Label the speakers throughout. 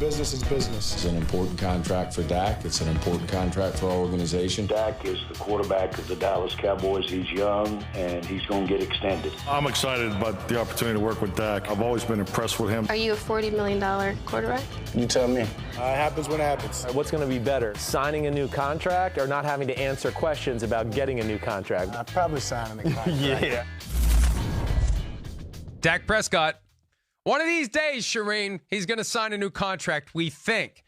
Speaker 1: Business is business.
Speaker 2: It's an important contract for Dak. It's an important contract for our organization.
Speaker 3: Dak is the quarterback of the Dallas Cowboys. He's young, and he's going to get extended.
Speaker 4: I'm excited about the opportunity to work with Dak. I've always been impressed with him.
Speaker 5: Are you a $40 million quarterback?
Speaker 2: You tell me.
Speaker 1: It happens when it happens.
Speaker 6: What's going to be better, signing a new contract or not having to answer questions about getting a new contract?
Speaker 1: I'd probably sign a new contract.
Speaker 6: Yeah.
Speaker 7: Dak Prescott. One of these days, Charean, he's going to sign a new contract. We think.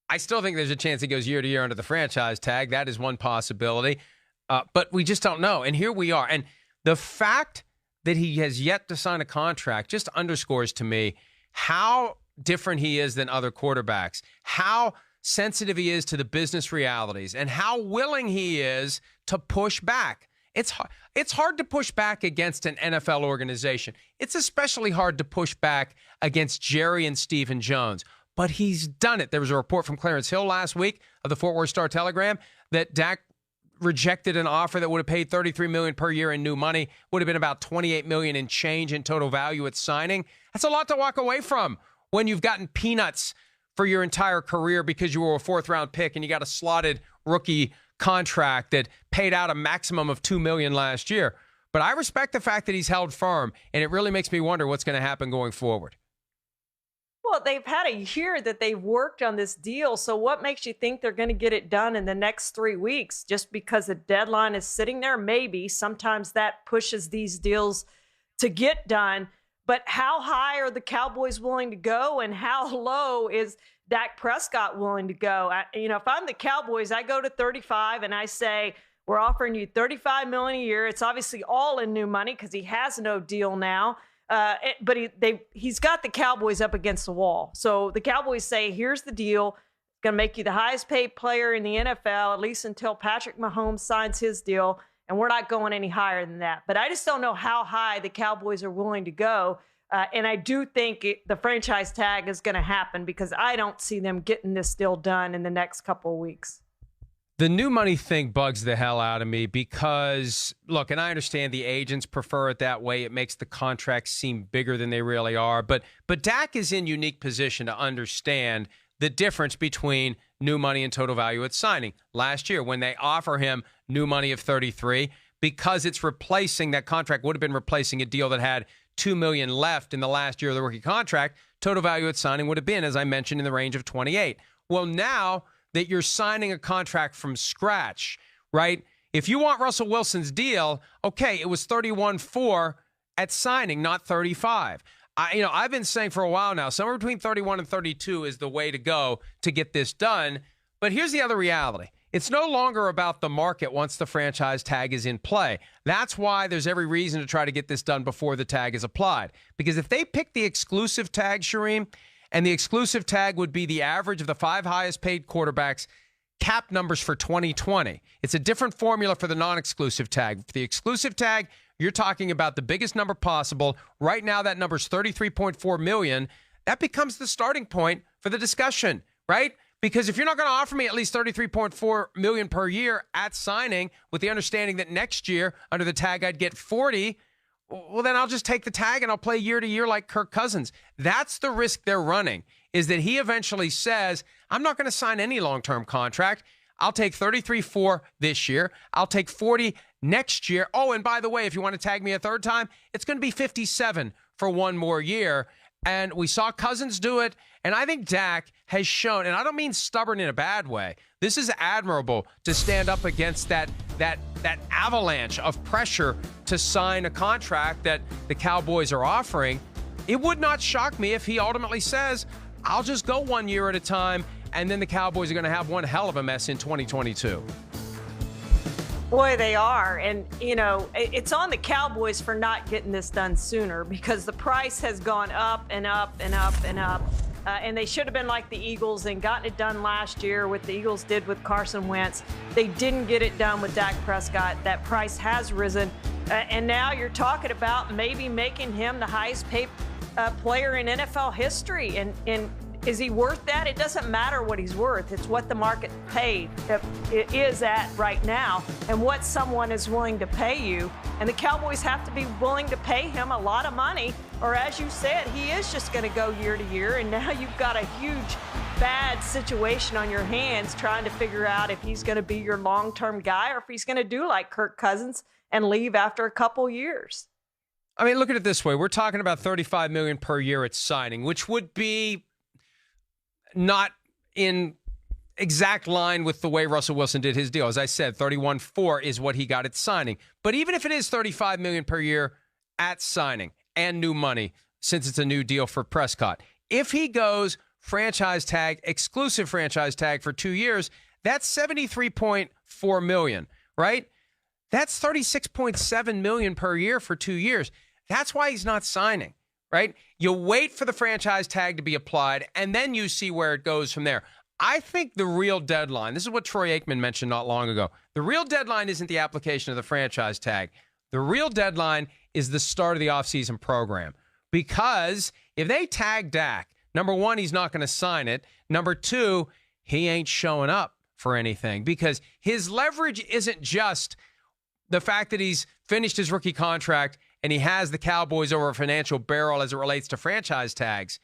Speaker 7: I still think there's a chance he goes year to year under the franchise tag. That is one possibility. But we just don't know. And here we are. And the fact that he has yet to sign a contract just underscores to me how different he is than other quarterbacks, how sensitive he is to the business realities, and how willing he is to push back. It's hard to push back against an NFL organization. It's especially hard to push back against Jerry and Stephen Jones. But he's done it. There was a report from Clarence Hill last week of the Fort Worth Star-Telegram that Dak rejected an offer that would have paid $33 million per year in new money, would have been about $28 million in change in total value at signing. That's a lot to walk away from when you've gotten peanuts for your entire career because you were a fourth-round pick and you got a slotted rookie contract that paid out a maximum of $2 million last year. But I respect the fact that he's held firm, and it really makes me wonder what's going to happen going forward.
Speaker 8: Well, they've had a year that they've worked on this deal. So what makes you think they're going to get it done in the next 3 weeks? Just because the deadline is sitting there? Maybe. Sometimes that pushes these deals to get done. But how high are the Cowboys willing to go, and how low is Dak Prescott willing to go? If I'm the Cowboys, I go to 35 and I say, we're offering you $35 million a year. It's obviously all in new money because he has no deal now. But he's got the Cowboys up against the wall. So the Cowboys say, here's the deal. It's going to make you the highest paid player in the NFL, at least until Patrick Mahomes signs his deal. And we're not going any higher than that. But I just don't know how high the Cowboys are willing to go. And I do think the franchise tag is going to happen because I don't see them getting this deal done in the next couple of weeks.
Speaker 7: The new money thing bugs the hell out of me because, look, and I understand the agents prefer it that way. It makes the contracts seem bigger than they really are. But Dak is in unique position to understand the difference between new money and total value at signing. Last year, when they offer him new money of 33, because it's replacing, that contract would have been replacing a deal that had $2 million left in the last year of the rookie contract, total value at signing would have been, as I mentioned, in the range of 28. Well, now that you're signing a contract from scratch, right? If you want Russell Wilson's deal, okay, it was 31.4 at signing, not 35. I've been saying for a while now, somewhere between 31 and 32 is the way to go to get this done. But here's the other reality. It's no longer about the market once the franchise tag is in play. That's why there's every reason to try to get this done before the tag is applied. Because if they pick the exclusive tag, Charean, and the exclusive tag would be the average of the 5 highest paid quarterbacks cap numbers for 2020. It's a different formula for the non-exclusive tag. For the exclusive tag, you're talking about the biggest number possible. Right now, that number is $33.4 million. That becomes the starting point for the discussion, right? Because if you're not going to offer me at least $33.4 million per year at signing with the understanding that next year under the tag I'd get 40, well, then I'll just take the tag and I'll play year to year like Kirk Cousins. That's the risk they're running, is that he eventually says, I'm not going to sign any long-term contract. I'll take 33.4 this year. I'll take 40 next year. Oh, and by the way, if you want to tag me a third time, it's going to be 57 for one more year. And we saw Cousins do it. And I think Dak has shown, and I don't mean stubborn in a bad way. This is admirable to stand up against that avalanche of pressure to sign a contract that the Cowboys are offering. It would not shock me if he ultimately says, I'll just go 1 year at a time, and then the Cowboys are going to have one hell of a mess in 2022.
Speaker 8: Boy, they are. And, it's on the Cowboys for not getting this done sooner because the price has gone up and up and up and up. And they should have been like the Eagles and gotten it done last year, what the Eagles did with Carson Wentz. They didn't get it done with Dak Prescott. That price has risen. And now you're talking about maybe making him the highest paid player in NFL history. And Is he worth that? It doesn't matter what he's worth. It's what the market paid it is at right now and what someone is willing to pay you. And the Cowboys have to be willing to pay him a lot of money, or as you said, he is just going to go year to year. And now you've got a huge bad situation on your hands trying to figure out if he's going to be your long-term guy or if he's going to do like Kirk Cousins and leave after a couple years.
Speaker 7: I mean, look at it this way. We're talking about $35 million per year at signing, which would be not in exact line with the way Russell Wilson did his deal. As I said, 31.4 is what he got at signing. But even if it is $35 million per year at signing and new money, since it's a new deal for Prescott, if he goes franchise tag, exclusive franchise tag for 2 years, that's $73.4 million, right? That's $36.7 million per year for 2 years. That's why he's not signing, right? You wait for the franchise tag to be applied, and then you see where it goes from there. I think the real deadline, this is what Troy Aikman mentioned not long ago, the real deadline isn't the application of the franchise tag. The real deadline is the start of the offseason program. Because if they tag Dak, number one, he's not going to sign it. Number two, he ain't showing up for anything because his leverage isn't just the fact that he's finished his rookie contract and he has the Cowboys over a financial barrel as it relates to franchise tags.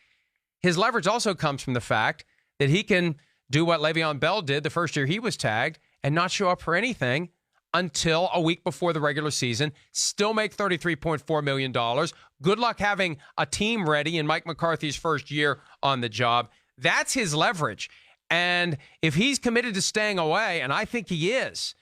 Speaker 7: His leverage also comes from the fact that he can do what Le'Veon Bell did the first year he was tagged and not show up for anything until a week before the regular season, still make $33.4 million. Good luck having a team ready in Mike McCarthy's first year on the job. That's his leverage. And if he's committed to staying away, and I think he is,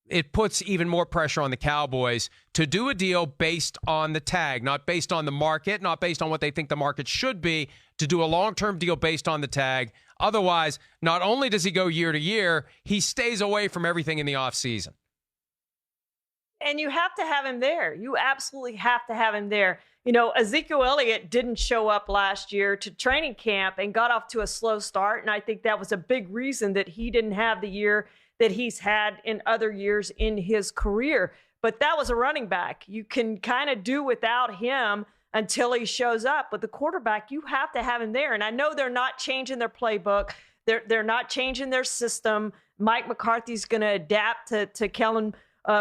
Speaker 7: it puts even more pressure on the Cowboys to do a deal based on the tag, not based on the market, not based on what they think the market should be, to do a long-term deal based on the tag. Otherwise, not only does he go year to year, he stays away from everything in the offseason.
Speaker 8: And you have to have him there. You absolutely have to have him there. You know, Ezekiel Elliott didn't show up last year to training camp and got off to a slow start. And I think that was a big reason that he didn't have the year that he's had in other years in his career. But that was a running back. You can kind of do without him until he shows up. But the quarterback, you have to have him there. And I know they're not changing their playbook. They're not changing their system. Mike McCarthy's going to adapt to Kellen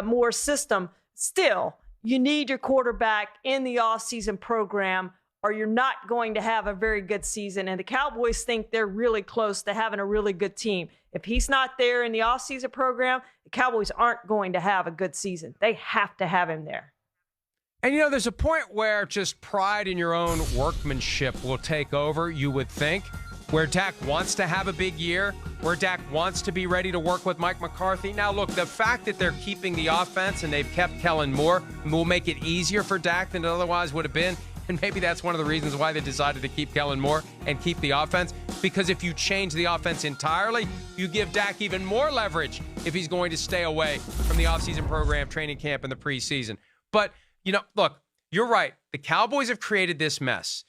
Speaker 8: Moore's system. Still, you need your quarterback in the offseason program or you're not going to have a very good season. And the Cowboys think they're really close to having a really good team. If he's not there in the offseason program, the Cowboys aren't going to have a good season. They have to have him there.
Speaker 7: And, you know, there's a point where just pride in your own workmanship will take over, you would think, where Dak wants to have a big year, where Dak wants to be ready to work with Mike McCarthy. Now, look, the fact that they're keeping the offense and they've kept Kellen Moore will make it easier for Dak than it otherwise would have been. And maybe that's one of the reasons why they decided to keep Kellen Moore and keep the offense. Because if you change the offense entirely, you give Dak even more leverage if he's going to stay away from the offseason program, training camp, and the preseason. But, you know, look, you're right. The Cowboys have created this mess.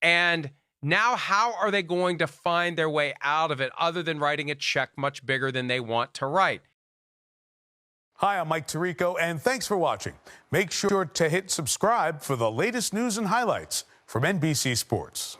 Speaker 7: And now how are they going to find their way out of it other than writing a check much bigger than they want to write?
Speaker 9: Hi, I'm Mike Tirico, and thanks for watching. Make sure to hit subscribe for the latest news and highlights from NBC Sports.